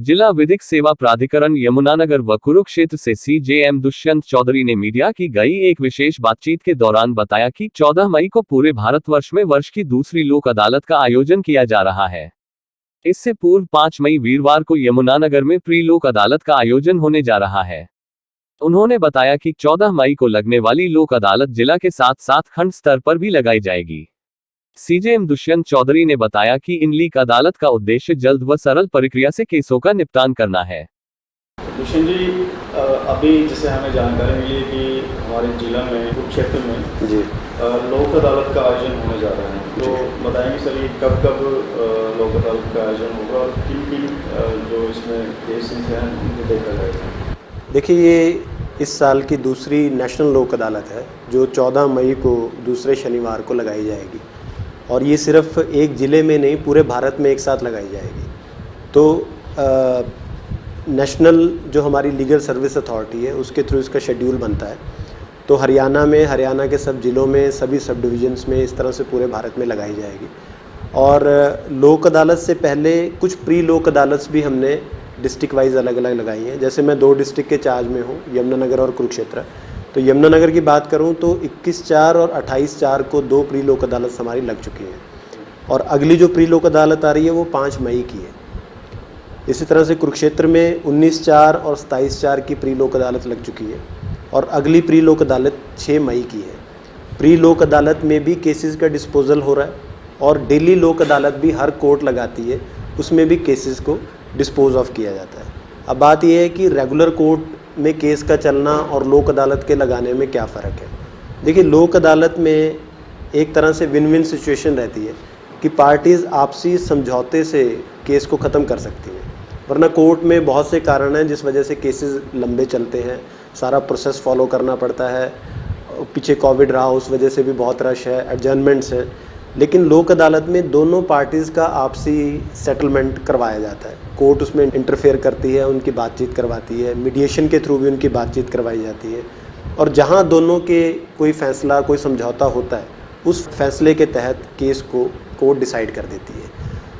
जिला विधिक सेवा प्राधिकरण यमुनानगर व कुरुक्षेत्र से सीजेएम दुष्यंत चौधरी ने मीडिया की गई एक विशेष बातचीत के दौरान बताया कि 14 मई को पूरे भारतवर्ष में वर्ष की दूसरी लोक अदालत का आयोजन किया जा रहा है। इससे पूर्व 5 मई वीरवार को यमुनानगर में प्री लोक अदालत का आयोजन होने जा रहा है। उन्होंने बताया कि 14 मई को लगने वाली लोक अदालत जिला के साथ साथ खंड स्तर पर भी लगाई जाएगी। सीजेएम दुष्यंत चौधरी ने बताया कि इन लीक अदालत का उद्देश्य जल्द व सरल प्रक्रिया से केसों का निपटान करना है। दुष्यंत जी, अभी जैसे हमें जानकारी मिली कि हमारे जिला में कुरुक्षेत्र में जी लोक अदालत का आयोजन होने जा रहा है, तो बताएंगे सर ये कब कब लोक अदालत का आयोजन होगा और किन किन जो इसमें केसेस हैं उनको देखा जाएगा। देखिए, ये इस साल की दूसरी नेशनल लोक अदालत है जो 14 मई को दूसरे शनिवार को लगाई जाएगी और ये सिर्फ एक ज़िले में नहीं पूरे भारत में एक साथ लगाई जाएगी। तो नेशनल जो हमारी लीगल सर्विस अथॉरिटी है उसके थ्रू इसका शेड्यूल बनता है। तो हरियाणा के सब ज़िलों में, सभी सब डिविजन्स में इस तरह से पूरे भारत में लगाई जाएगी। और लोक अदालत से पहले कुछ प्री लोक अदालत भी हमने डिस्ट्रिक्ट वाइज अलग अलग लगाई हैं। जैसे मैं 2 डिस्ट्रिक्ट के चार्ज में हूँ, यमुनानगर और कुरुक्षेत्र। तो यमुनानगर की बात करूं तो 21/4 और 28/4 को 2 प्री लोक अदालत हमारी लग चुकी हैं और अगली जो प्री लोक अदालत आ रही है वो 5 मई की है। इसी तरह से कुरुक्षेत्र में 19/4 और 27/4 की प्री लोक अदालत लग चुकी है और अगली प्री लोक अदालत 6 मई की है। प्री लोक अदालत में भी केसेस का डिस्पोजल हो रहा है और डेली लोक अदालत भी हर कोर्ट लगाती है, उसमें भी केसेस को डिस्पोज ऑफ किया जाता है। अब बात यह है कि रेगुलर कोर्ट में केस का चलना और लोक अदालत के लगाने में क्या फ़र्क है। देखिए, लोक अदालत में एक तरह से विन विन सिचुएशन रहती है कि पार्टीज़ आपसी समझौते से केस को ख़त्म कर सकती हैं, वरना कोर्ट में बहुत से कारण हैं जिस वजह से केसेस लंबे चलते हैं, सारा प्रोसेस फॉलो करना पड़ता है। पीछे कोविड रहा, उस वजह से भी बहुत रश है, एडजर्नमेंट्स हैं। लेकिन लोक अदालत में दोनों पार्टीज़ का आपसी सेटलमेंट करवाया जाता है। कोर्ट उसमें इंटरफेयर करती है, उनकी बातचीत करवाती है, मीडिएशन के थ्रू भी उनकी बातचीत करवाई जाती है और जहां दोनों के कोई फैसला, कोई समझौता होता है, उस फैसले के तहत केस को कोर्ट डिसाइड कर देती है।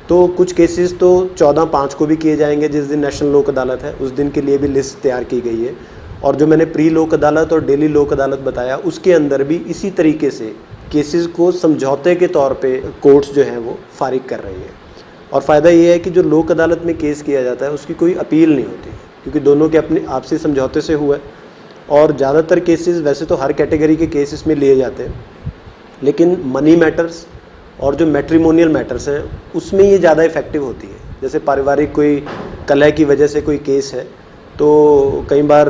तो कुछ केसेस तो 14/5 को भी किए जाएंगे, जिस दिन नेशनल लोक अदालत है उस दिन के लिए भी लिस्ट तैयार की गई है। और जो मैंने प्री लोक अदालत और डेली लोक अदालत बताया, उसके अंदर भी इसी तरीके से केसेस को समझौते के तौर पे कोर्ट्स जो हैं वो फारिग कर रही हैं। और फ़ायदा ये है कि जो लोक अदालत में केस किया जाता है उसकी कोई अपील नहीं होती, क्योंकि दोनों के अपने आपसी समझौते से हुआ है। और ज़्यादातर केसेस, वैसे तो हर कैटेगरी के केस इसमें लिए जाते हैं, लेकिन मनी मैटर्स और जो मैट्रिमोनियल मैटर्स हैं उसमें ये ज़्यादा इफ़ेक्टिव होती है। जैसे पारिवारिक कोई कलह की वजह से कोई केस है तो कई बार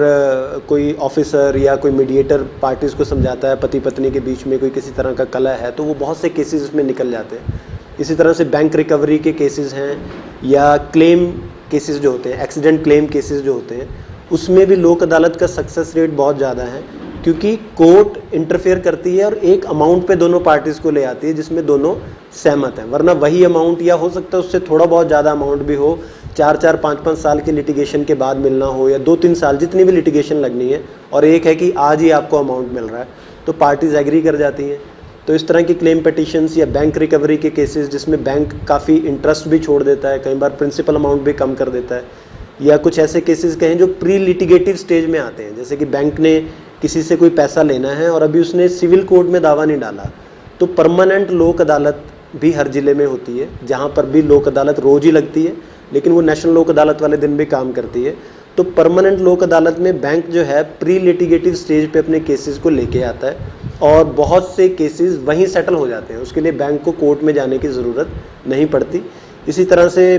कोई ऑफिसर या कोई मीडिएटर पार्टीज़ को समझाता है, पति पत्नी के बीच में कोई किसी तरह का कलह है, तो वो बहुत से केसेस इसमें निकल जाते हैं। इसी तरह से बैंक रिकवरी के केसेस हैं या क्लेम केसेस जो होते हैं, एक्सीडेंट क्लेम केसेस जो होते हैं, उसमें भी लोक अदालत का सक्सेस रेट बहुत ज़्यादा है, क्योंकि कोर्ट इंटरफेयर करती है और एक अमाउंट पे दोनों पार्टीज़ को ले आती है जिसमें दोनों सहमत हैं। वरना वही अमाउंट, या हो सकता है उससे थोड़ा बहुत ज़्यादा अमाउंट भी हो, 4-4, 5-5 साल के लिटिगेशन के बाद मिलना हो, या 2-3 साल, जितनी भी लिटिगेशन लगनी है, और एक है कि आज ही आपको अमाउंट मिल रहा है, तो पार्टीज़ एग्री कर जाती हैं। तो इस तरह की क्लेम पिटिशंस या बैंक रिकवरी के केसेस जिसमें बैंक काफ़ी इंटरेस्ट भी छोड़ देता है, कई बार प्रिंसिपल अमाउंट भी कम कर देता है, या कुछ ऐसे केसेस कहें जो प्री लिटिगेटिव स्टेज में आते हैं, जैसे कि बैंक ने किसी से कोई पैसा लेना है और अभी उसने सिविल कोर्ट में दावा नहीं डाला, तो परमानेंट लोक अदालत भी हर ज़िले में होती है, जहाँ पर भी लोक अदालत रोज़ ही लगती है, लेकिन वो नेशनल लोक अदालत वाले दिन भी काम करती है। तो परमानेंट लोक अदालत में बैंक जो है प्री लिटिगेटिव स्टेज पे अपने केसेस को लेके आता है और बहुत से केसेस वहीं सेटल हो जाते हैं, उसके लिए बैंक को कोर्ट में जाने की ज़रूरत नहीं पड़ती। इसी तरह से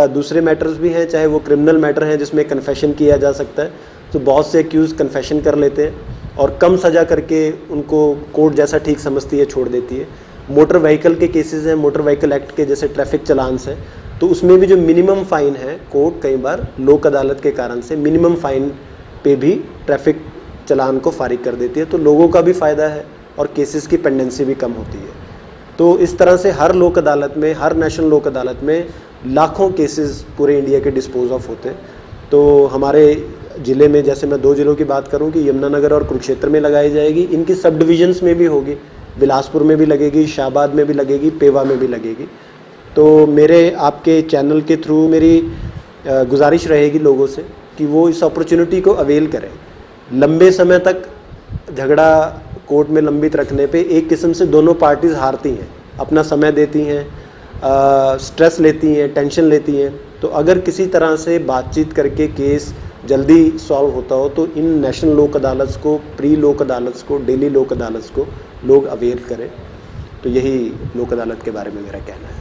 दूसरे मैटर्स भी हैं, चाहे वो क्रिमिनल मैटर हैं जिसमें कन्फेशन किया जा सकता है, तो बहुत से एक्यूज़ कन्फेशन कर लेते हैं और कम सज़ा करके उनको कोर्ट जैसा ठीक समझती है छोड़ देती है। मोटर व्हीकल के केसेस हैं, मोटर व्हीकल एक्ट के जैसे ट्रैफिक चलान्स हैं, तो उसमें भी जो मिनिमम फ़ाइन है, कोर्ट कई बार लोक अदालत के कारण से मिनिमम फ़ाइन पे भी ट्रैफिक चलान को फारिग कर देती है, तो लोगों का भी फ़ायदा है और केसेस की पेंडेंसी भी कम होती है। तो इस तरह से हर लोक अदालत में, हर नेशनल लोक अदालत में लाखों केसेस पूरे इंडिया के डिस्पोज ऑफ होते हैं। तो हमारे ज़िले में, जैसे मैं 2 ज़िलों की बात करूं कि यमुनानगर और कुरुक्षेत्र में लगाई जाएगी, इनकी सब डिविजन्स में भी होगी, बिलासपुर में भी लगेगी, शाहबाद में भी लगेगी, पेवा में भी लगेगी। तो मेरे आपके चैनल के थ्रू मेरी गुजारिश रहेगी लोगों से कि वो इस अपॉर्चुनिटी को अवेल करें। लंबे समय तक झगड़ा कोर्ट में लंबित रखने पे एक किस्म से दोनों पार्टीज़ हारती हैं, अपना समय देती हैं, स्ट्रेस लेती हैं, टेंशन लेती हैं। तो अगर किसी तरह से बातचीत करके केस जल्दी सॉल्व होता हो तो इन नेशनल लोक अदालत को, प्री लोक अदालत को, डेली लोक अदालत को लोग अवेल करें। तो यही लोक अदालत के बारे में मेरा कहना है।